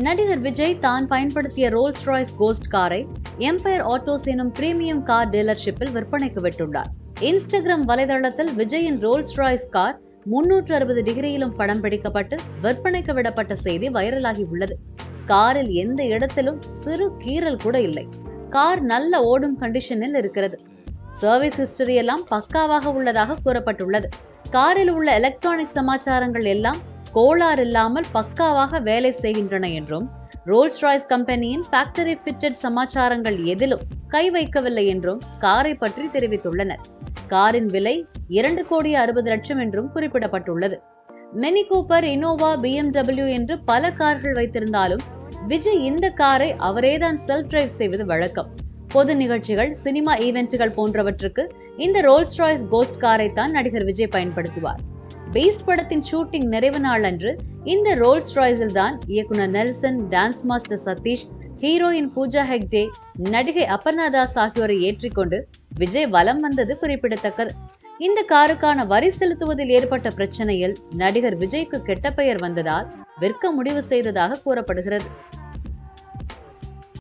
நடிகர் விஜய் தான் பயன்படுத்திய ரோல்ஸ் ராய்ஸ் கோஸ்ட் காரை எம்பயர் ஆட்டோஸ் எனும் பிரீமியம் கார் டீலர்ஷிப்பில் விற்பனைக்கு விட்டுள்ளார். இன்ஸ்டாகிராம் வலைதளத்தில் விஜயின் ரோல்ஸ் ராய்ஸ் கார் 360 டிகிரியிலும் படம் பிடிக்கப்பட்டு விற்பனைக்கு விடப்பட்ட செய்தி வைரலாகி உள்ளது. காரில் எந்த இடத்திலும் சிறு கீறல் கூட இல்லை. கார் நல்ல ஓடும் கண்டிஷனில் இருக்கிறது. சர்வீஸ் ஹிஸ்டரி எல்லாம் பக்காவாக உள்ளதாக கூறப்பட்டுள்ளது. காரில் உள்ள எலக்ட்ரானிக் சமாச்சாரங்கள் எல்லாம் கோளாறு இல்லாமல் பக்காவாக வேலை செய்கின்றன என்றும், ரோல்ஸ் ராய்ஸ் கம்பெனியின் ஃபேக்டரி ஃபிட்டட் சமாச்சாரங்கள் எதிலும் கை வைக்கவில்லை என்றும் காரை பற்றி தெரிவித்துள்ளனர். காரின் விலை 2,60,00,000 என்றும் குறிப்பிடப்பட்டுள்ளது. மினி கூப்பர், இனோவா, BMW என்று பல கார்கள் வைத்திருந்தாலும் விஜய் இந்த காரை அவரேதான் செல்ஃப் டிரைவ் செய்வது வழக்கம். பொது நிகழ்ச்சிகள், சினிமா ஈவென்ட்டுகள் போன்றவற்றுக்கு இந்த ரோல்ஸ் ராய்ஸ் கோஸ்ட் காரை தான் நடிகர் விஜய் பயன்படுத்துவார். பீஸ்ட் படத்தின் ஷூட்டிங் நிறைவு நாள் அன்று இந்த ரோல்ஸ் ராய்ஸில் தான் இயக்குனர் Nelson, dance master Sathish, heroine Pooja Hegde, நடிகை அபர்ணா தாஸ் ஆகியோரை ஏற்றிக்கொண்டு விஜய் வலம் வந்தது குறிப்பிடத்தக்கது. இந்த காருக்கான வரி செலுத்துவதில் ஏற்பட்ட பிரச்சனையில் நடிகர் விஜய்க்கு கெட்ட பெயர் வந்ததால் விற்க முடிவு செய்ததாக கூறப்படுகிறது.